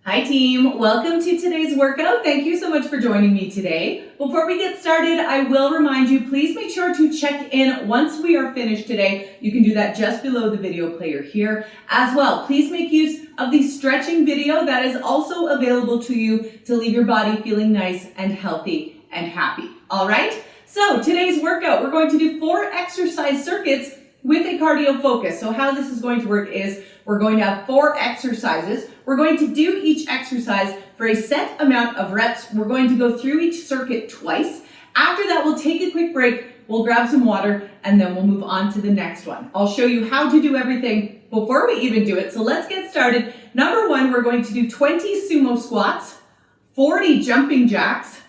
Hi team, welcome to today's workout. Thank you so much for joining me today. Before we get started, I will remind you, please make sure to check in once we are finished today. You can do that just below the video player here. As well, please make use of the stretching video that is also available to you to leave your body feeling nice and healthy and happy. All right, so today's workout, we're going to do 4 exercise circuits with a cardio focus. So how this is going to work is we're going to have 4 exercises. We're going to do each exercise for a set amount of reps. We're going to go through each circuit twice. After that, we'll take a quick break, we'll grab some water, and then we'll move on to the next one. I'll show you how to do everything before we even do it. So let's get started. Number 1, we're going to do 20 sumo squats, 40 jumping jacks,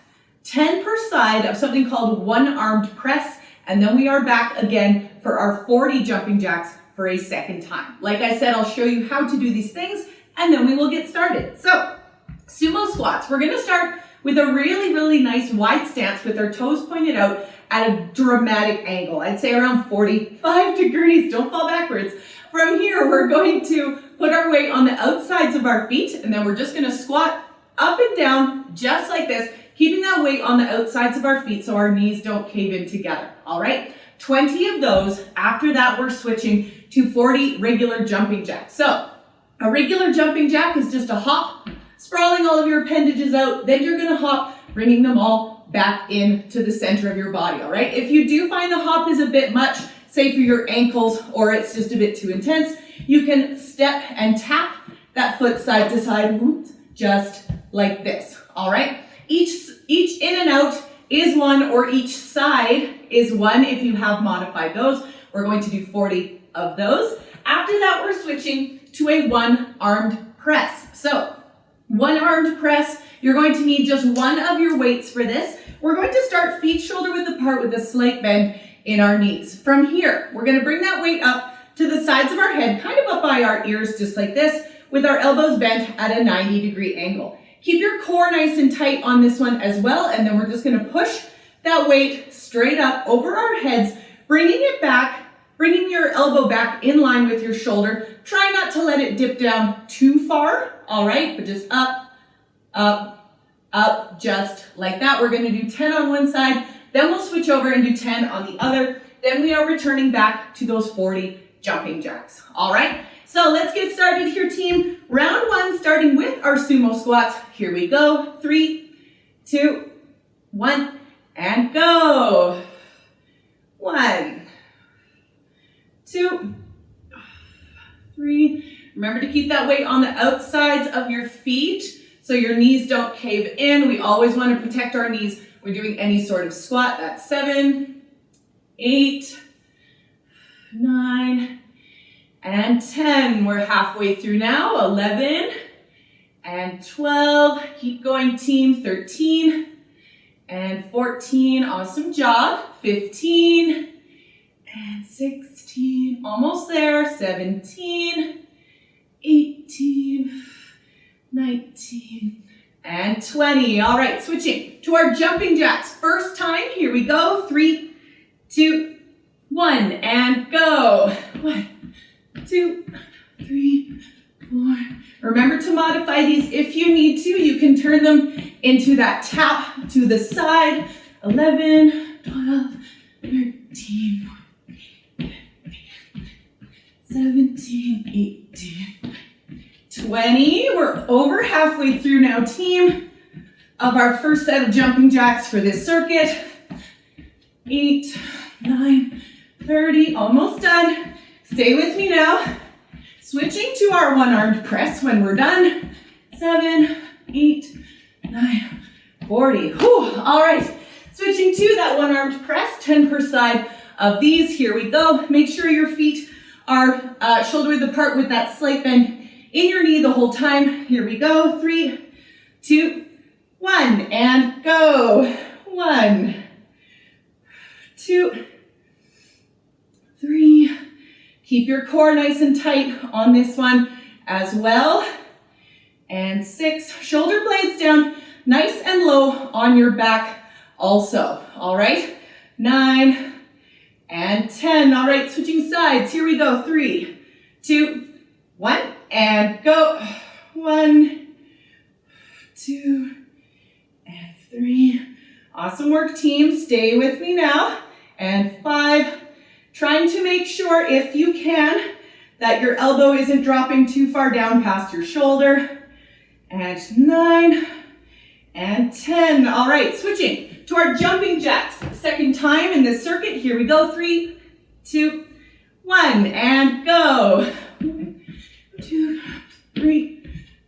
10 per side of something called one-armed press, and then we are back again for our 40 jumping jacks for a second time. Like I said, I'll show you how to do these things, and then we will get started. So, sumo squats. We're gonna start with a really nice wide stance with our toes pointed out at a dramatic angle. I'd say around 45 degrees, don't fall backwards. From here, we're going to put our weight on the outsides of our feet, and then we're just gonna squat up and down, just like this, keeping that weight on the outsides of our feet so our knees don't cave in together, all right? 20 of those. After that, we're switching to 40 regular jumping jacks. So, a regular jumping jack is just a hop, sprawling all of your appendages out, then you're gonna hop, bringing them all back into the center of your body, all right? If you do find the hop is a bit much, say for your ankles, or it's just a bit too intense, you can step and tap that foot side to side, just like this, all right? Each in and out is 1, or each side is 1 if you have modified those. We're going to do 40 of those. After that, we're switching to a one-armed press. So, one-armed press, you're going to need just one of your weights for this. We're going to start feet shoulder width apart with a slight bend in our knees. From here, we're going to bring that weight up to the sides of our head, kind of up by our ears, just like this, with our elbows bent at a 90-degree angle. Keep your core nice and tight on this one as well, and then we're just gonna push that weight straight up over our heads, bringing it back, bringing your elbow back in line with your shoulder. Try not to let it dip down too far, all right? But just up, up, up, just like that. We're gonna do 10 on one side, then we'll switch over and do 10 on the other. Then we are returning back to those 40 jumping jacks, all right? So let's get started here, team. Round 1, starting with our sumo squats. Here we go. 3, 2, 1, and go. 1, 2, 3. Remember to keep that weight on the outsides of your feet so your knees don't cave in. We always want to protect our knees when doing any sort of squat. That's 7, 8, 9, and 10. We're halfway through now. 11 and 12. Keep going, team. 13 and 14. Awesome job. 15 and 16. Almost there. 17, 18, 19, and 20. All right, switching to our jumping jacks. First time. Here we go. 3, 2, 1, and go. 1, 2, 3, 4. Remember to modify these if you need to. You can turn them into that tap to the side. 11, 12, 13, 17, 18, 20. We're over halfway through now, team, of our first set of jumping jacks for this circuit. 8, 9, 30, almost done. Stay with me now. Switching to our one-armed press when we're done. 7, 8, 9, 40. Whew. All right. Switching to that one-armed press, 10 per side of these. Here we go. Make sure your feet are shoulder width apart with that slight bend in your knee the whole time. Here we go. 3, 2, 1, and go. 1, 2, 3. Keep your core nice and tight on this one as well. And 6, shoulder blades down, nice and low on your back also. All right, 9 and 10. All right, switching sides. Here we go. 3, 2, 1, and go. 1, 2, and 3. Awesome work, team. Stay with me now. And 5. Trying to make sure, if you can, that your elbow isn't dropping too far down past your shoulder. And 9. And 10. All right, switching to our jumping jacks. Second time in this circuit. Here we go. 3, 2, 1, and go. 1, 2, 3,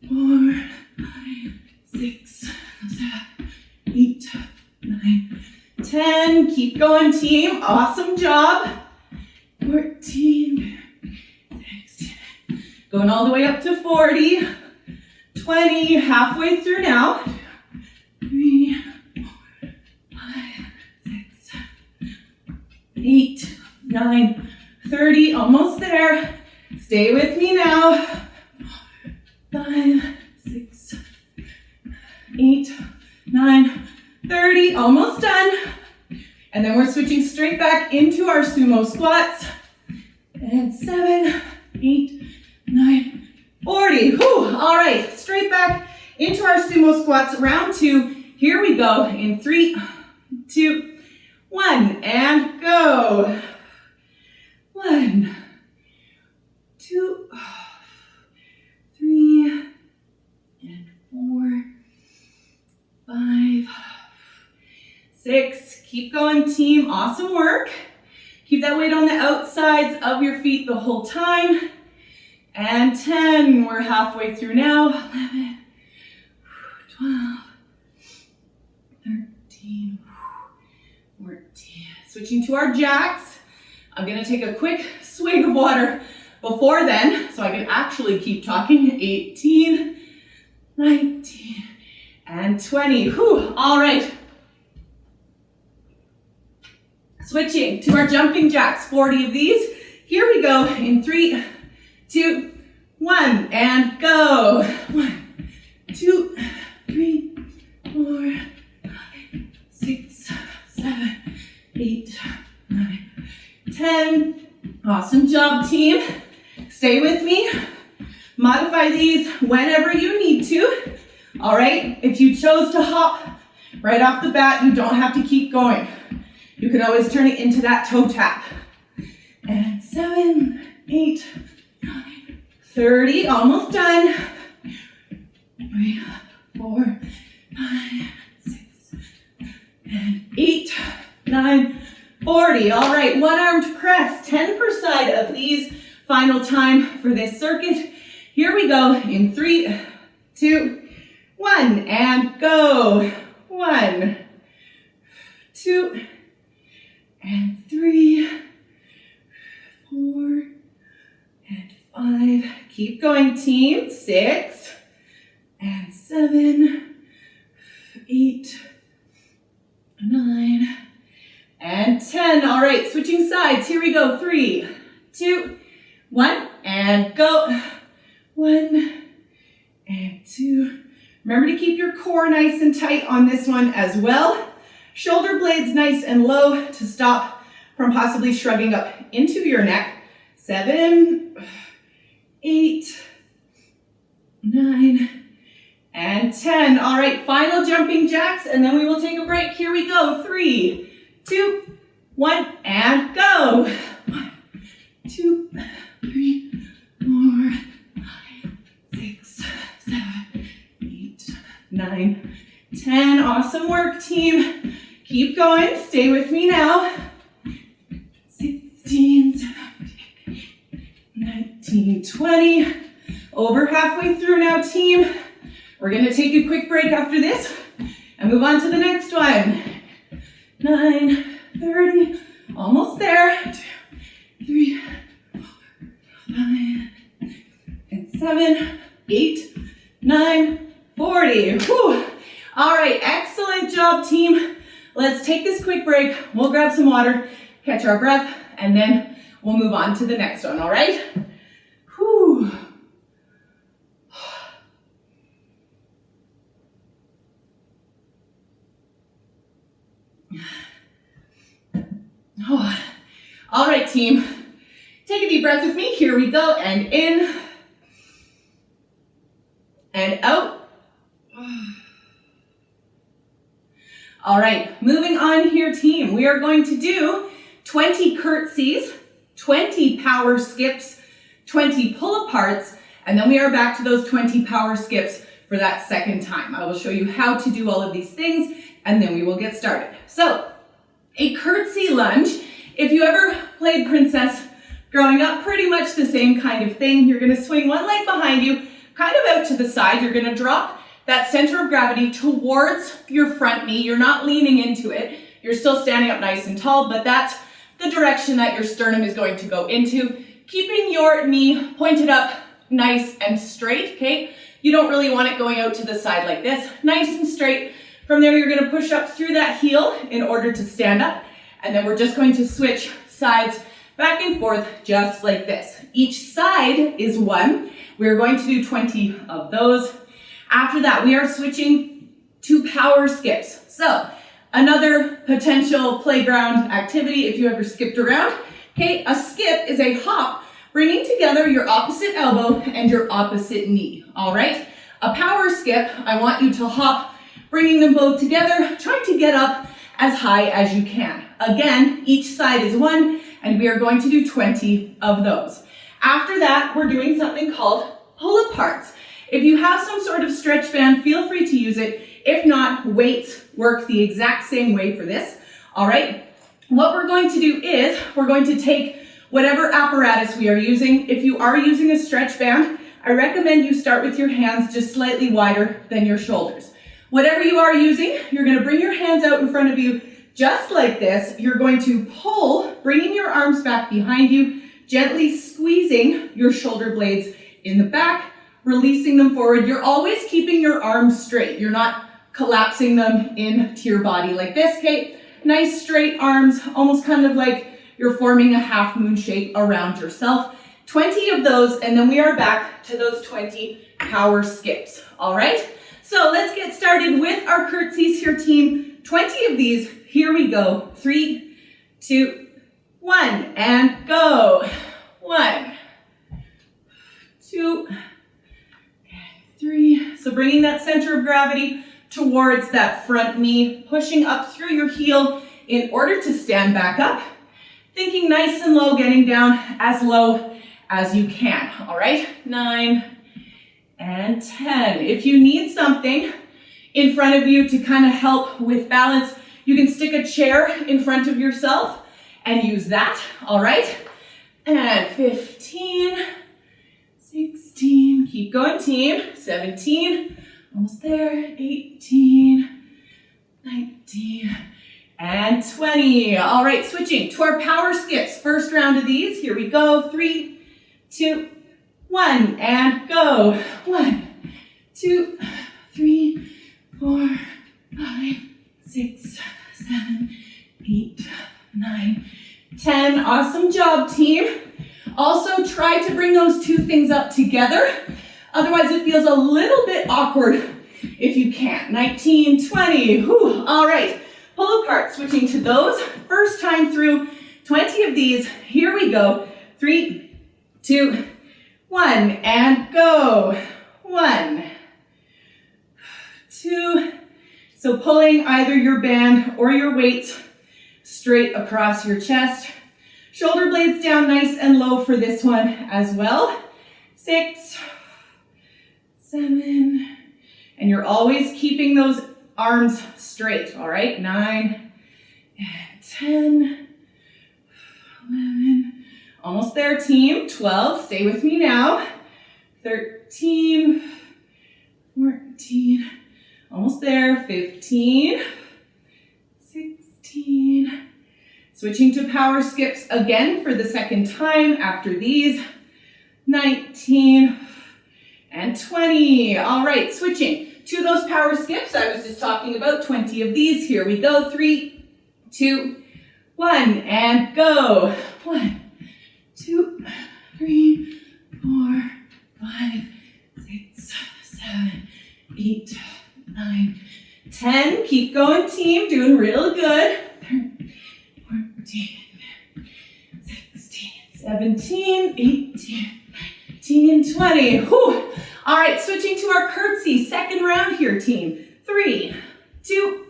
4, 5, 6, 7, 8, 9, 10. Keep going, team. Awesome job. 14, 16. Going all the way up to 40. 20. Halfway through now. 3, 4, 5, 6, 8, 9, 30. Almost there. Stay with me now. 5, 6, 8, 9, 30. Almost done. And then we're switching straight back into our sumo squats. And 7, 8, 9, 40. Whew. All right, straight back into our sumo squats. Round 2. Here we go in 3, 2, 1, and go. 1, 2, 3, and 4, 5, 6. Keep going, team. Awesome work. Keep that weight on the outsides of your feet the whole time. And 10. We're halfway through now. 11, 12, 13, 14. Switching to our jacks. I'm going to take a quick swig of water before then, so I can actually keep talking. 18, 19, and 20. Whew. All right. Switching to our jumping jacks. 40 of these. Here we go in 3, 2, 1, and go. 1, 2, 3, 4, 5, 6, 7, 8, 9, 10. Awesome job, team. Stay with me. Modify these whenever you need to. All right, if you chose to hop right off the bat, you don't have to keep going. You can always turn it into that toe tap. And 7, 8, 9, 30. Almost done. 3, 4, 5, 6, and 8, 9, 40. All right, one-armed press, 10 per side of these. Final time for this circuit. Here we go in 3, 2, 1, and go. 1, 2, and 3, 4, and 5. Keep going, team. 6, and 7, 8, 9, and 10. All right, switching sides. Here we go. 3, 2, 1, and go. 1, and 2. Remember to keep your core nice and tight on this one as well. Shoulder blades nice and low to stop from possibly shrugging up into your neck. 7, 8, 9, and 10. All right, final jumping jacks, and then we will take a break. Here we go. 3, 2, 1, and go. 1, 2, 3, 4, 5, 6, 7, 8, 9, 10. Awesome work, team. Keep going. Stay with me now. 16, 17, 19, 20. Over halfway through now, team. We're going to take a quick break after this and move on to the next one. 9, 30. Almost there. 2, 3, 4, 5, and 7, 8, 9, 40. Whew. All right, excellent job, team. Let's take this quick break. We'll grab some water, catch our breath, and then we'll move on to the next one, all right? Whew. Oh. All right, team. Take a deep breath with me. Here we go, and in, and out. All right, moving on here, team. We are going to do 20 curtsies, 20 power skips, 20 pull-aparts, and then we are back to those 20 power skips for that second time. I will show you how to do all of these things, and then we will get started. So, a curtsy lunge. If you ever played princess growing up, pretty much the same kind of thing. You're gonna swing one leg behind you, kind of out to the side. You're gonna drop that center of gravity towards your front knee. You're not leaning into it. You're still standing up nice and tall, but that's the direction that your sternum is going to go into. Keeping your knee pointed up nice and straight, okay? You don't really want it going out to the side like this. Nice and straight. From there, you're gonna push up through that heel in order to stand up. And then we're just going to switch sides back and forth just like this. Each side is one. We're going to do 20 of those. After that, we are switching to power skips. So another potential playground activity if you ever skipped around. Okay, a skip is a hop, bringing together your opposite elbow and your opposite knee, all right? A power skip, I want you to hop, bringing them both together, trying to get up as high as you can. Again, each side is one, and we are going to do 20 of those. After that, we're doing something called pull-aparts. If you have some sort of stretch band, feel free to use it. If not, weights work the exact same way for this, all right? What we're going to do is we're going to take whatever apparatus we are using. If you are using a stretch band, I recommend you start with your hands just slightly wider than your shoulders. Whatever you are using, you're gonna bring your hands out in front of you just like this. You're going to pull, bringing your arms back behind you, gently squeezing your shoulder blades in the back, releasing them forward. You're always keeping your arms straight. You're not collapsing them into your body like this, okay? Nice straight arms, almost kind of like you're forming a half moon shape around yourself. 20 of those, and then we are back to those 20 power skips, all right? So let's get started with our curtsies here, team. 20 of these, here we go. 3, 2, 1, and go. 1, 2, 3. So bringing that center of gravity towards that front knee, pushing up through your heel in order to stand back up. Thinking nice and low, getting down as low as you can. All right, 9 and 10. If you need something in front of you to kind of help with balance, you can stick a chair in front of yourself and use that. All right, and 15. 16, keep going, team. 17, almost there. 18, 19, and 20. All right, switching to our power skips. First round of these, here we go. 3, 2, 1, and go. 1, 2, 3, 4, 5, 6, 7, 8, 9, 10. Awesome job, team. Also, try to bring those two things up together. Otherwise, it feels a little bit awkward if you can't. 19, 20. Whew. All right, pull apart, switching to those. First time through, 20 of these. Here we go. 3, 2, 1, and go. 1, 2. So pulling either your band or your weights straight across your chest. Shoulder blades down nice and low for this one as well. 6, 7, and you're always keeping those arms straight, all right? 9 and 10, 11, almost there, team. 12, stay with me now. 13, 14, almost there. 15, 16, switching to power skips again for the second time after these. 19 and 20. All right, switching to those power skips I was just talking about. 20 of these. Here we go. 3, 2, 1, and go. 1, 2, 3, 4, 5, 6, 7, 8, 9, 10. Keep going, team. Doing real good. 14, 16, 17, 18, 19, 20. Whew. All right, switching to our curtsy. Second round here, team. 3, 2,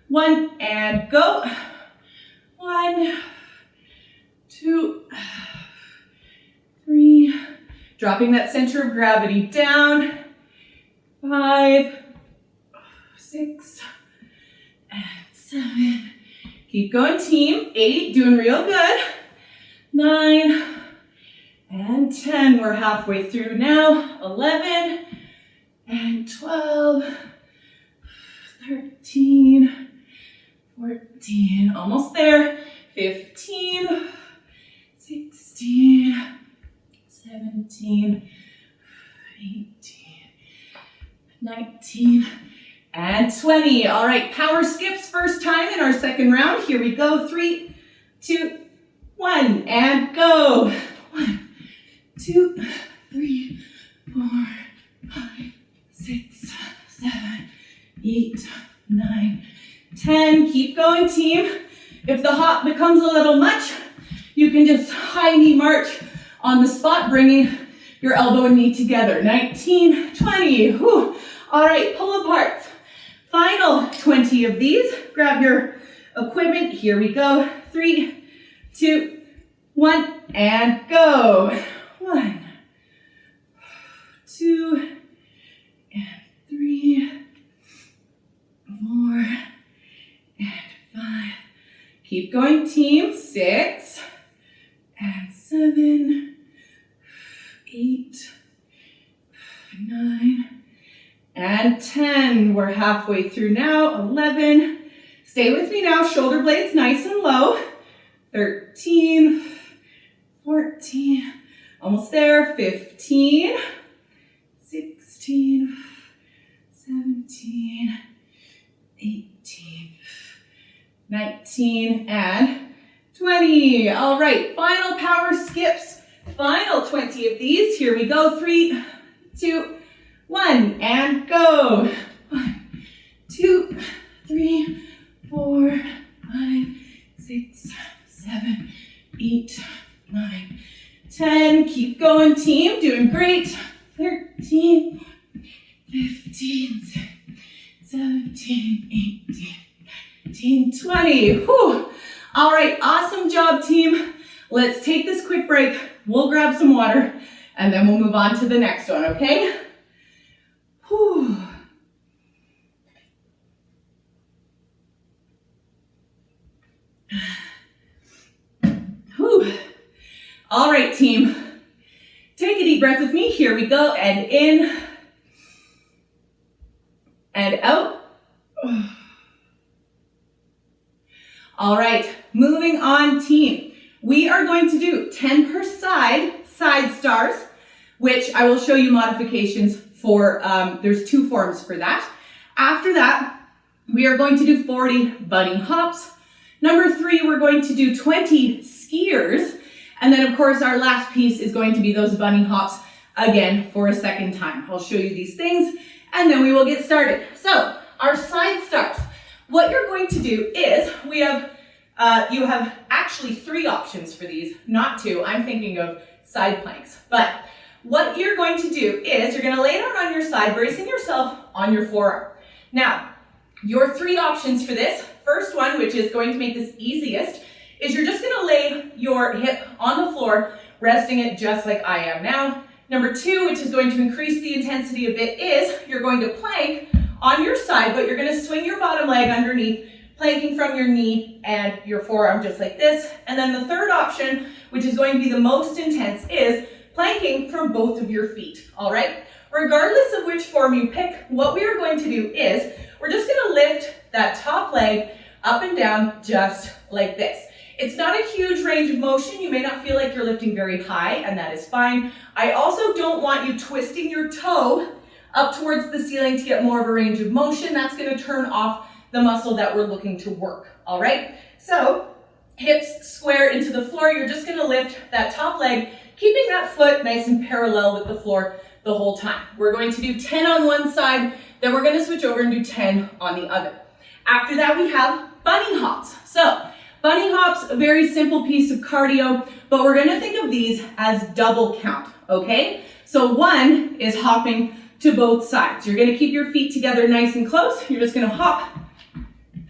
1, and go. 1, 2, 3. Dropping that center of gravity down. 5, 6, and 7. Keep going, team. 8, doing real good. 9, and 10. We're halfway through now. 11, and 12, 13, 14. Almost there. 15, 16, 17, 18, 19, and 20. All right, power skips first time in our second round. Here we go. 3, 2, 1, and go. 1, 2, 3, 4, 5, 6, 7, 8, 9, 10. Keep going, team. If the hop becomes a little much, you can just high knee march on the spot, bringing your elbow and knee together. 19, 20. Whew. All right, pull aparts. Final 20 of these. Grab your equipment. Here we go. 3, 2, 1, and go. 1, 2, and 3, 4, and 5. Keep going, team. 6, and 7, 8, 9, and 10. We're halfway through now. 11. Stay with me now. Shoulder blades nice and low. 13, 14, almost there. 15, 16, 17, 18, 19, and 20. All right, final power skips. Final 20 of these. Here we go. 3, 2, 1, and go. 1, 2, 3, 4, 5, 6, 7, 8, 9, 10. Keep going, team. Doing great. 13, 15, 17, 18, 19, 20. Whew. All right, awesome job, team. Let's take this quick break. We'll grab some water, and then we'll move on to the next one, okay? Whew. Whew. All right, team. Take a deep breath with me. Here we go, and in, and out. All right, moving on, team. We are going to do 10 per side stars, which I will show you modifications for. There's 2 forms for that. After that, we are going to do 40 bunny hops. Number 3, we're going to do 20 skiers. And then, of course, our last piece is going to be those bunny hops again for a second time. I'll show you these things, and then we will get started. So, our side stars. What you're going to do is, you have actually 3 options for these, not 2. I'm thinking of side planks. But what you're going to do is, you're going to lay down on your side, bracing yourself on your forearm. Now, your 3 options for this, first one, which is going to make this easiest, is you're just going to lay your hip on the floor, resting it just like I am now. Number 2, which is going to increase the intensity a bit, is you're going to plank on your side, but you're going to swing your bottom leg underneath, planking from your knee and your forearm just like this. And then the third option, which is going to be the most intense, is planking from both of your feet, all right? Regardless of which form you pick, what we are going to do is we're just going to lift that top leg up and down just like this. It's not a huge range of motion. You may not feel like you're lifting very high, and that is fine. I also don't want you twisting your toe up towards the ceiling to get more of a range of motion. That's going to turn off the muscle that we're looking to work, all right? So hips square into the floor. You're just going to lift that top leg, keeping that foot nice and parallel with the floor the whole time. We're going to do 10 on one side, then we're going to switch over and do 10 on the other. After that, we have bunny hops. So bunny hops, a very simple piece of cardio, but we're going to think of these as double count, okay? So 1 is hopping to both sides. You're going to keep your feet together nice and close. You're just going to hop,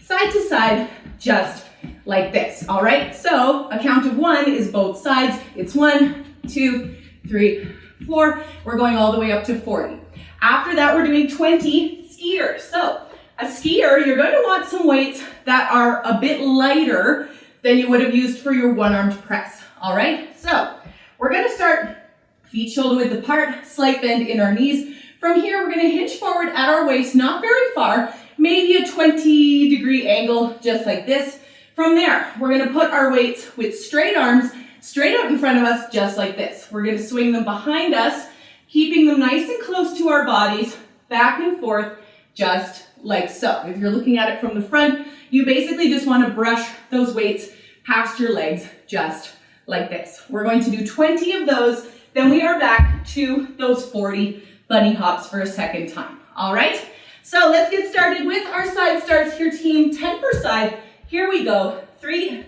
side to side, just like this. All right, so a count of 1 is both sides. It's 1, 2, 3, 4. We're going all the way up to 40. After that, we're doing 20 skiers. So a skier, you're going to want some weights that are a bit lighter than you would have used for your one-armed press. All right, so we're going to start feet shoulder width apart, slight bend in our knees. From here, we're going to hinge forward at our waist, not very far, maybe a 20-degree angle, just like this. From there, we're going to put our weights with straight arms straight out in front of us, just like this. We're going to swing them behind us, keeping them nice and close to our bodies, back and forth, just like so. If you're looking at it from the front, you basically just want to brush those weights past your legs, just like this. We're going to do 20 of those, then we are back to those 40 bunny hops for a second time. All right, so let's get started with our side starts here, team. 10 per side. Here we go. 3,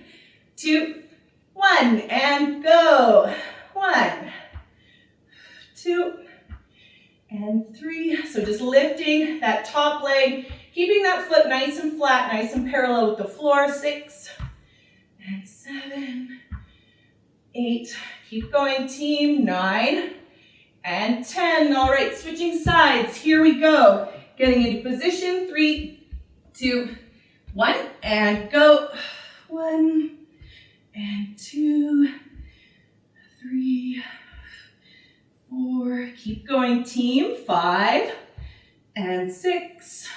2, 1, and go. 1, 2, and 3. So just lifting that top leg, keeping that foot nice and flat, nice and parallel with the floor. 6 and 7, 8. Keep going, team. 9 and 10. All right, switching sides. Here we go. Getting into position. 3, 2, 1, and go. 1 and 2, 3, 4. Keep going, team. 5 and 6,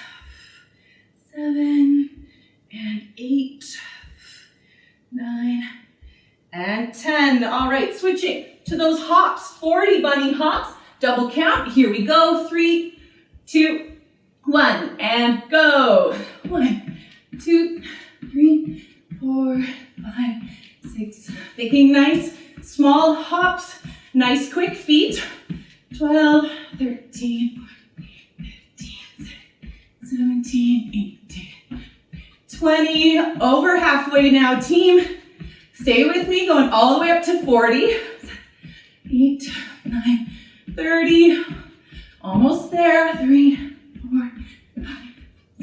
7 and 8, 9 and 10. All right, switching to those hops. 40 bunny hops. Double count. Here we go. 3, 2, 1, and go. 1, 2, 3, 4, 5, 6. Thinking nice, small hops, nice quick feet. 12, 13, 15, 17, 18, 20. Over halfway now, team. Stay with me, going all the way up to 40. 8, 9, 30. Almost there. 3, 4, 5,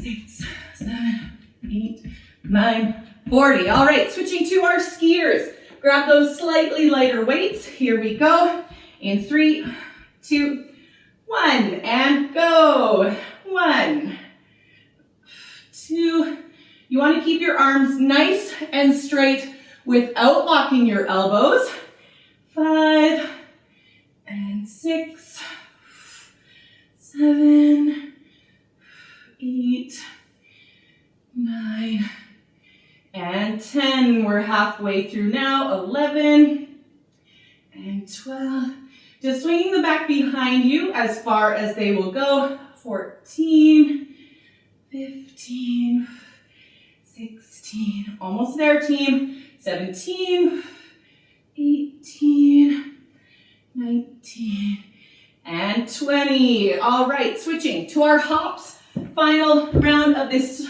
6, 7, 8, 9, 40. All right, switching to our skiers. Grab those slightly lighter weights. Here we go. In 3, 2, 1, and go. 1, 2. You want to keep your arms nice and straight without locking your elbows. 5 and 6, 7, 8, 9, and 10. We're halfway through now. 11 and 12. Just swinging the back behind you as far as they will go. 14, 15, 16. Almost there, team. 17, 18, 19, and 20. All right, switching to our hops. Final round of this,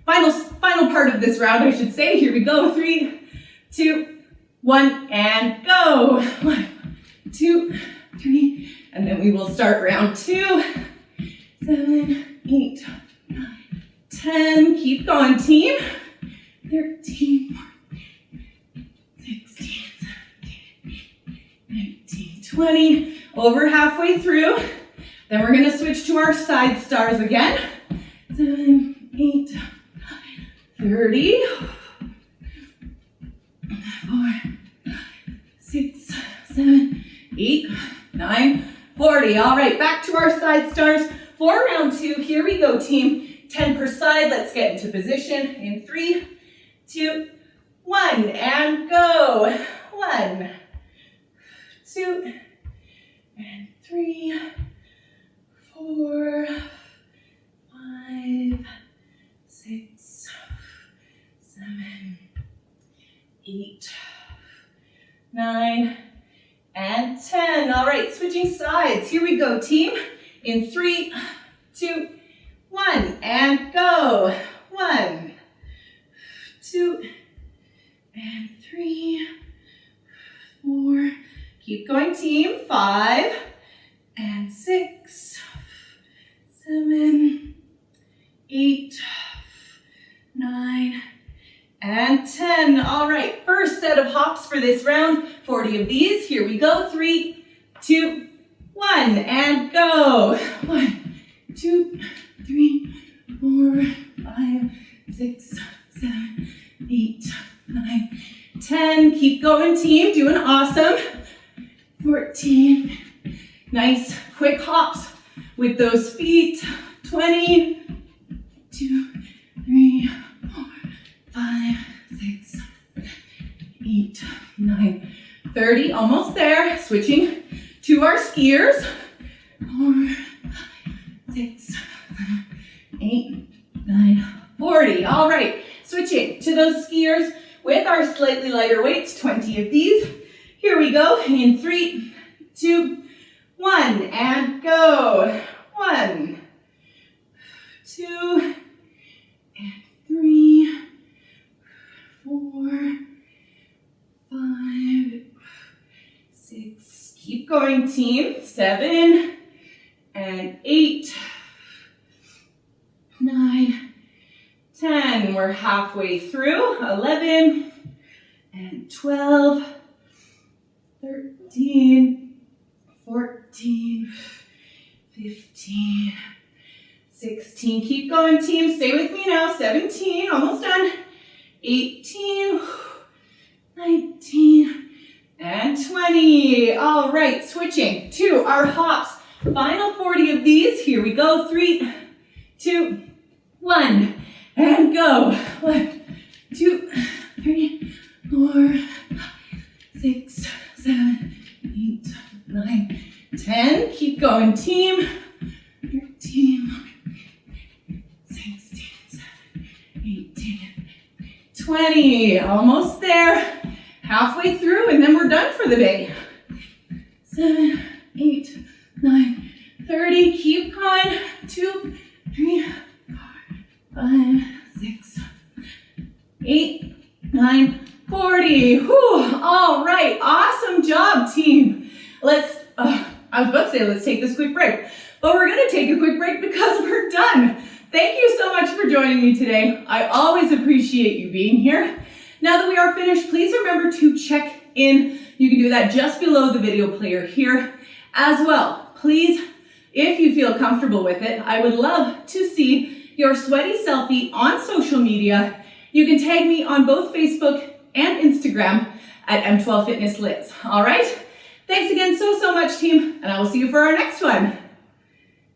final part of this round, I should say. Here we go. 3, 2, 1, and go. 1, 2, 3, and then we will start round 2. 7, 8, 9, 10. Keep going, team. 13, 16, 17, 19, 20. Over halfway through. Then we're going to switch to our side stars again. 7, 8, 9, 30. 4, 6, 7, 8, 9, 40. All right, back to our side stars for round 2. Here we go, team. 10 per side. Let's get into position in 3, 2, 1, and go. 1, 2, and 3, 4, 5, 6, 7, 8, 9, and 10. All right, switching sides. Here we go, team. In 3, 2, 1, and go. 1, 2, and 3, 4. Keep going, team. 5, and 6, 7, 8, 9, 10. All right, first set of hops for this round, 40 of these. Here we go, 3, 2, 1, and go. 1, 2, 3, 4, 5, 6, 7, 8, 9, 10. Keep going, team, doing awesome. 14, nice quick hops with those feet. 20, 2, 3, 4, 5, 6, 8, 9, 30, almost there. Switching to our skiers. 4, 6, 7, 8, 9, 40. All right, switching to those skiers with our slightly lighter weights, 20 of these. Here we go, in 3, 2, 1, and go. 1, 2, and 3, 4, 5, 6. Keep going, team. 7, and 8, 9, 10. We're halfway through. 11, and 12, 13, 14, 15, 16. Keep going, team. Stay with me now. 17, almost done. 18, 19, and 20. All right, switching to our hops. Final 40 of these. Here we go. 3, 2, 1, and go. 1, 2, 3, 4, 6, 7, 8, 9, 10. Keep going, team. 13, 16, 17, 18, 20. Almost there. Halfway through, and then we're done for the day. 7, 8, 9, 30. Keep going. 2, 3, 4, 5, 6, 8, 9, 40. Whew. All right. Awesome job, team. I was about to say, let's take this quick break, but we're going to take a quick break because we're done. Thank you so much for joining me today. I always appreciate you being here. Now that we are finished, please remember to check in. You can do that just below the video player here as well. Please, if you feel comfortable with it, I would love to see your sweaty selfie on social media. You can tag me on both Facebook and Instagram at M12 Fitness Liz. All right? Thanks again so much, team, and I will see you for our next one.